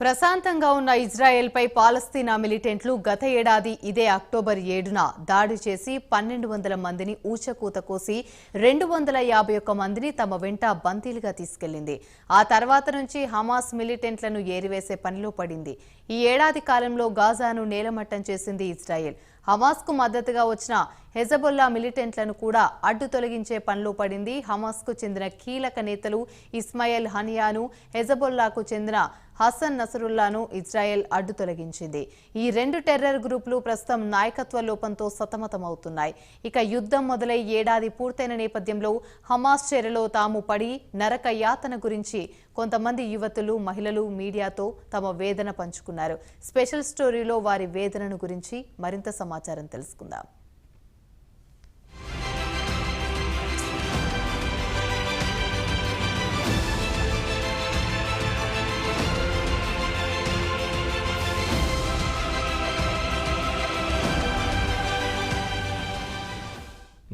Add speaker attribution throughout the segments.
Speaker 1: ప్రశాంతంగా ఉన్న ఇజ్రాయెల్పై పాలస్తీనా మిలిటెంట్లు గత ఏడాది ఇదే అక్టోబర్ 7న దాడి చేసి 1200 మందిని ఊచకూత కోసి 251 మందిని తమ వెంట బందీలుగా తీసుకెళ్లింది. ఆ తర్వాత నుంచి హమాస్ మిలిటెంట్లను ఏరివేసే పనిలో పడింది. ఈ ఏడాది కాలంలో గాజాను నేలమట్టం చేసింది ఇజ్రాయెల్. హమాస్కు మద్దతుగా వచ్చిన హెజబొల్లా మిలిటెంట్లను కూడా అడ్డు తొలగించే పనిలో పడింది. హమాస్కు చెందిన కీలక నేతలు ఇస్మాయిల్ హనియాను, హెజబొల్లాకు చెందిన హసన్ నసరుల్లాను ఇజ్రాయెల్ అడ్డు తొలగించింది. ఈ రెండు టెర్రర్ గ్రూపులు ప్రస్తుతం నాయకత్వ లోపంతో సతమతమవుతున్నాయి. ఇక యుద్ధం మొదలై ఏడాది పూర్తయిన నేపథ్యంలో హమాస్ చెరలో తాము పడి నరక యాతన గురించి కొంతమంది యువతులు, మహిళలు మీడియాతో తమ వేదన పంచుకున్నారు. స్పెషల్ స్టోరీలో వారి వేదనను గురించి మరింత సమాచారం తెలుసుకుందాం.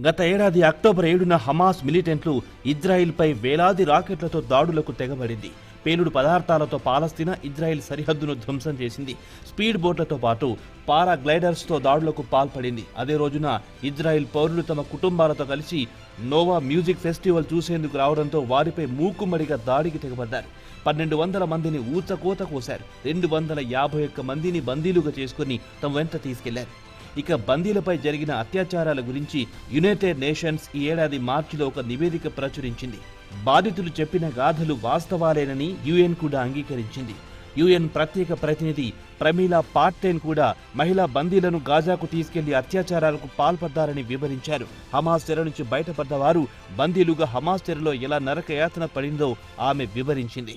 Speaker 2: గత ఏడాది అక్టోబర్ 7న హమాస్ మిలిటెంట్లు ఇజ్రాయిల్పై వేలాది రాకెట్లతో దాడులకు తెగబడింది. పేలుడు పదార్థాలతో పాలస్తీనా ఇజ్రాయిల్ సరిహద్దును ధ్వంసం చేసింది. స్పీడ్ బోట్లతో పాటు పారాగ్లైడర్స్తో దాడులకు పాల్పడింది. అదే రోజున ఇజ్రాయిల్ పౌరులు తమ కుటుంబాలతో కలిసి నోవా మ్యూజిక్ ఫెస్టివల్ చూసేందుకు రావడంతో వారిపై మూకుమ్మడిగా దాడికి తెగబడ్డారు. 1200 మందిని ఊచకోత కోశారు. 251 మందిని బందీలుగా చేసుకుని తమ వెంట తీసుకెళ్లారు. ఇక బందీలపై జరిగిన అత్యాచారాల గురించి యునైటెడ్ నేషన్స్ ఈ ఏడాది మార్చిలో ఒక నివేదిక ప్రచురించింది. బాధితులు చెప్పిన గాథలు వాస్తవాలేనని యుఎన్ కూడా అంగీకరించింది. యుఎన్ ప్రత్యేక ప్రతినిధి ప్రమీలా పాట్టెన్ కూడా మహిళా బందీలను గాజాకు తీసుకెళ్లి అత్యాచారాలకు పాల్పడ్డారని వివరించారు. హమాస్ చెర నుంచి బయటపడ్డ వారు బందీలుగా హమాస్ చెరలో ఎలా నరకయాతన పడిందో ఆమె వివరించింది.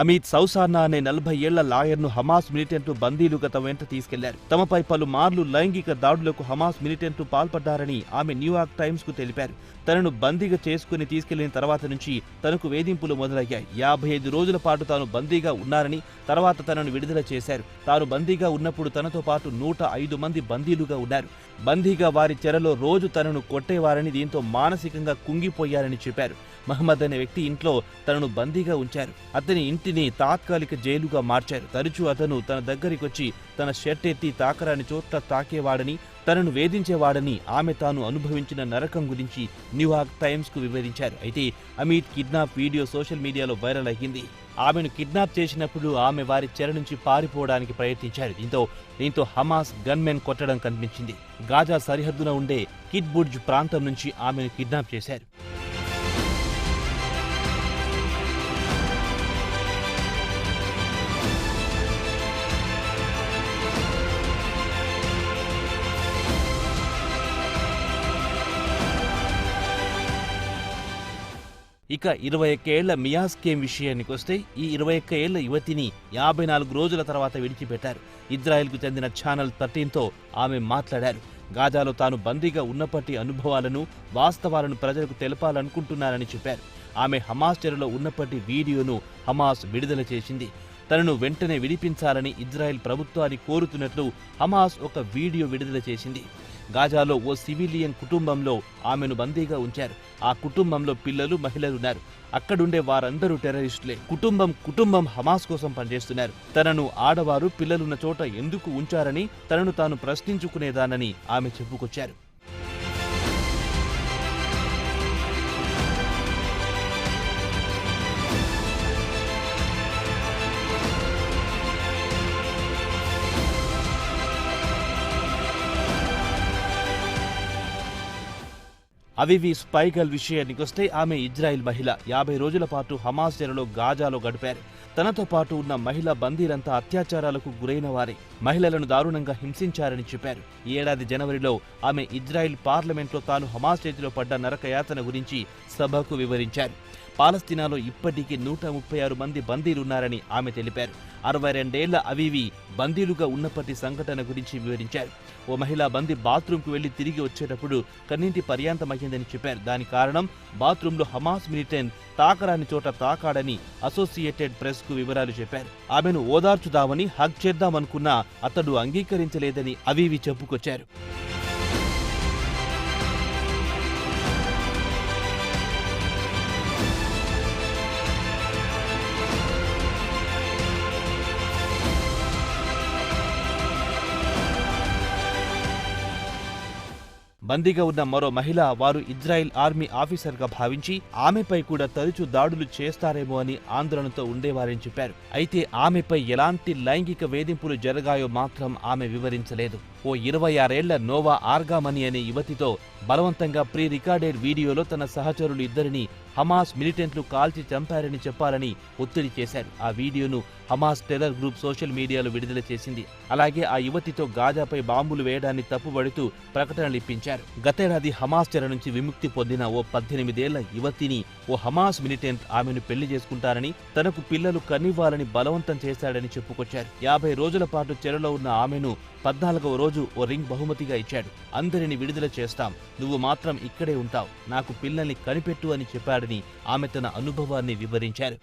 Speaker 2: అమిత్ సౌసానా అనే 40 ఏళ్ల లాయర్ను హమాస్ మిలిటెంట్లు బందీలుగా తమ వెంట తీసుకెళ్లారు. తమపై పలుమార్లు లైంగిక దాడులకు హమాస్ మిలిటెంట్లు పాల్పడ్డారని ఆమె న్యూయార్క్ టైమ్స్ కు తెలిపారు. తనను బందీగా చేసుకుని తీసుకెళ్లిన తర్వాత నుంచి తనకు వేధింపులు మొదలయ్యాయి. 55 రోజుల పాటు తాను బందీగా ఉన్నారని, తర్వాత తనను విడుదల చేశారు. తాను బందీగా ఉన్నప్పుడు తనతో పాటు 105 మంది బందీలుగా ఉన్నారు. బందీగా వారి చెరలో రోజు తనను కొట్టేవారని, దీంతో మానసికంగా కుంగిపోయారని చెప్పారు. మహమ్మద్ అనే వ్యక్తి ఇంట్లో తనను బందీగా ఉంచారు. అతని ఇంటిని తాత్కాలిక జైలుగా మార్చారు. తరచూ అతను తన దగ్గరికొచ్చి తన షర్ట్ ఎత్తి తాకరాని చోట్ల తాకేవాడని, తనను వేధించేవాడని ఆమె తాను అనుభవించిన నరకం గురించి న్యూయార్క్ టైమ్స్ కు వివరించారు. అయితే అమిత్ కిడ్నాప్ వీడియో సోషల్ మీడియాలో వైరల్ అయ్యింది. ఆమెను కిడ్నాప్ చేసినప్పుడు ఆమె వారి చెర నుంచి పారిపోవడానికి ప్రయత్నించారు. దీంతో హమాస్ గన్మెన్ కొట్టడం కనిపించింది. గాజా సరిహద్దున ఉండే కిడ్బుర్జ్ ప్రాంతం నుంచి ఆమెను కిడ్నాప్ చేశారు. ఇక 21 ఏళ్ల మియాస్కేమ్ విషయానికి వస్తే, ఈ 21 ఏళ్ల యువతిని 54 రోజుల తర్వాత విడిచిపెట్టారు. ఇజ్రాయెల్కు చెందిన ఛానల్ 13తో ఆమె మాట్లాడారు. గాజాలో తాను బందీగా ఉన్నప్పటి అనుభవాలను, వాస్తవాలను ప్రజలకు తెలపాలనుకుంటున్నారని చెప్పారు. ఆమె హమాస్ చెరలో ఉన్నప్పటి వీడియోను హమాస్ విడుదల చేసింది. తనను వెంటనే విడిపించాలని ఇజ్రాయెల్ ప్రభుత్వాన్ని కోరుతున్నట్లు హమాస్ ఒక వీడియో విడుదల చేసింది. గాజాలో ఓ సివిలియన్ కుటుంబంలో ఆమెను బందీగా ఉంచారు. ఆ కుటుంబంలో పిల్లలు, మహిళలున్నారు. అక్కడుండే వారందరూ టెర్రరిస్టులే. కుటుంబం హమాస్ కోసం పనిచేస్తున్నారు. తనను ఆడవారు, పిల్లలున్న చోట ఎందుకు ఉంచారని తనను తాను ప్రశ్నించుకునేదానని ఆమె చెప్పుకొచ్చారు. అవివి స్పైగల్ విషయానికి వస్తే, ఆమె ఇజ్రాయిల్ మహిళ. 50 రోజుల పాటు హమాస్ చెరలో గాజాలో గడిపారు. తనతో పాటు ఉన్న మహిళా బందీలంతా అత్యాచారాలకు గురైన వారే. మహిళలను దారుణంగా హింసించారని చెప్పారు. ఈ ఏడాది జనవరిలో ఆమె ఇజ్రాయిల్ పార్లమెంట్లో తాను హమాస్ చేతిలో పడ్డ నరకయాతన గురించి సభకు వివరించారు. పాలస్తీనాలో ఇప్పటికీ 136 మంది బందీలున్నారని ఆమె తెలిపారు. 62 ఏళ్ల అవివి బందీలుగా ఉన్నప్పటి సంఘటన గురించి వివరించారు. ఓ మహిళా బందీ బాత్రూంకు వెళ్లి తిరిగి వచ్చేటప్పుడు కన్నీటి పర్యాంతమయ్యిందని చెప్పారు. దాని కారణం బాత్రూంలో హమాస్ మిలిటెంట్ తాకరాని చోట తాకాడని అసోసియేటెడ్ ప్రెస్ కు వివరాలు చెప్పారు. ఆమెను ఓదార్చుదామని హగ్ చేద్దామనుకున్నా అతడు అంగీకరించలేదని అవి చెప్పుకొచ్చారు. బందీగా ఉన్న మరో మహిళ వారు ఇజ్రాయెల్ ఆర్మీ ఆఫీసర్గా భావించి ఆమెపై కూడా తరచూ దాడులు చేస్తారేమో అని ఆందోళనతో ఉండేవారని చెప్పారు. అయితే ఆమెపై ఎలాంటి లైంగిక వేధింపులు జరిగాయో మాత్రం ఆమె వివరించలేదు. ఓ 26 ఏళ్ల నోవా ఆర్గామని అనే యువతితో బలవంతంగా ప్రీ రికార్డెడ్ వీడియోలో తన సహచరులు ఇద్దరిని హమాస్ మిలిటెంట్లు కాల్చి చంపారని చెప్పాలని ఒత్తిడి చేశారు. ఆ వీడియోను హమాస్ టెర్రర్ గ్రూప్ సోషల్ మీడియాలో విడుదల చేసింది. అలాగే ఆ యువతితో గాజాపై బాంబులు వేయడాన్ని తప్పుబడుతూ ప్రకటనలిప్పించారు. గతేడాది హమాస్ చెర నుంచి విముక్తి పొందిన ఓ 18 ఏళ్ల యువతిని ఓ హమాస్ మిలిటెంట్ ఆమెను పెళ్లి చేసుకుంటారని, తనకు పిల్లలు కనివ్వాలని బలవంతం చేశాడని చెప్పుకొచ్చారు. 50 రోజుల పాటు చెరలో ఉన్న ఆమెను 14వ రోజు ఓ రింగ్ బహుమతిగా ఇచ్చాడు. అందరిని విడుదల చేస్తాం, నువ్వు మాత్రం ఇక్కడే ఉంటావు, నాకు పిల్లల్ని కనిపెట్టు అని చెప్పాడని ఆమె తన అనుభవాన్ని వివరించారు.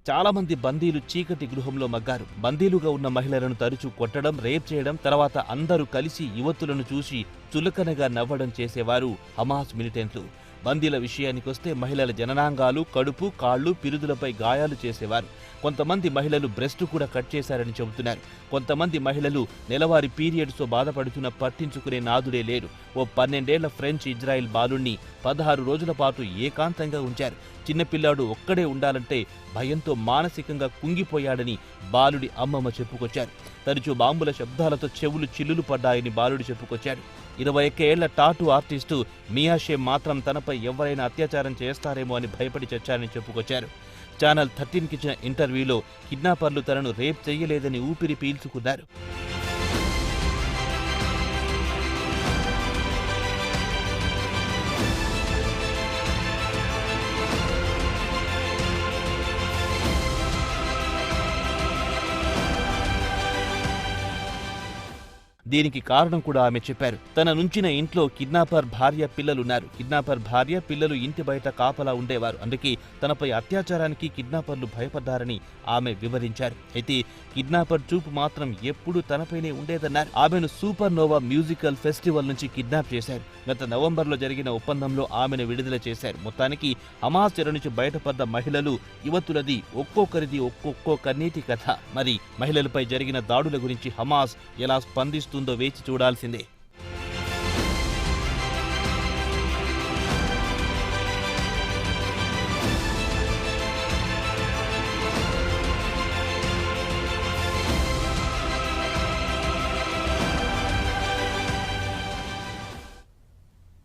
Speaker 2: చాలా మంది బందీలు చీకటి గృహంలో మగ్గారు. బందీలుగా ఉన్న మహిళలను తరచూ కొట్టడం, రేప్ చేయడం, తర్వాత అందరూ కలిసి యువతులను చూసి చులకనగా నవ్వడం చేసేవారు హమాస్ మిలిటెంట్లు. బందీల విషయానికొస్తే మహిళల జననాంగాలు, కడుపు, కాళ్లు, పిరుదులపై గాయాలు చేసేవారు. కొంతమంది మహిళలు బ్రెస్ట్ కూడా కట్ చేశారని చెబుతున్నారు. కొంతమంది మహిళలు నెలవారీ పీరియడ్స్తో బాధపడుతున్న పట్టించుకునే నాదుడే లేరు. ఓ 12 ఏళ్ల ఫ్రెంచ్ ఇజ్రాయెల్ బాలుణ్ణి 16 రోజుల పాటు ఏకాంతంగా ఉంచారు. చిన్నపిల్లాడు ఒక్కడే ఉండాలంటే భయంతో మానసికంగా కుంగిపోయాడని బాలుడి అమ్మమ్మ చెప్పుకొచ్చారు. తరచూ బాంబుల శబ్దాలతో చెవులు చిల్లులు పడ్డాయని బాలుడు చెప్పుకొచ్చాడు. 21 ఏళ్ల టాటూ ఆర్టిస్టు మియాషే మాత్రం తనపై ఎవరైనా అత్యాచారం చేస్తారేమో అని భయపడి చచ్చారని చెప్పుకొచ్చారు. ఛానల్ 13కి ఇచ్చిన ఇంటర్వ్యూలో కిడ్నాపర్లు తనను రేప్ చేయలేదని ఊపిరి పీల్చుకున్నారు. దీనికి కారణం కూడా ఆమె చెప్పారు. తన నుంచిన ఇంట్లో కిడ్నాపర్ భార్య పిల్లలున్నారు. కిడ్నాపర్ భార్య పిల్లలు ఇంటి బయట కాపలా ఉండేవారు. అందుకే తనపై అత్యాచారానికి కిడ్నాపర్లు భయపడ్డారని ఆమె వివరించారు. అయితే కిడ్నాపర్ చూపు మాత్రం ఎప్పుడూ తనపైనే ఉండేదన్నారు. ఆమెను సూపర్ నోవా మ్యూజికల్ ఫెస్టివల్ నుంచి కిడ్నాప్ చేశారు. గత నవంబర్లో జరిగిన ఒప్పందంలో ఆమెను విడుదల చేశారు. మొత్తానికి హమాస్ చెర నుంచి బయటపడ్డ మహిళలు, యువతులది ఒక్కొక్కరిది ఒక్కొక్క కన్నీటి కథ. మరి మహిళలపై జరిగిన దాడుల గురించి హమాస్ ఎలా స్పందిస్తుందో వేచి చూడాల్సిందే.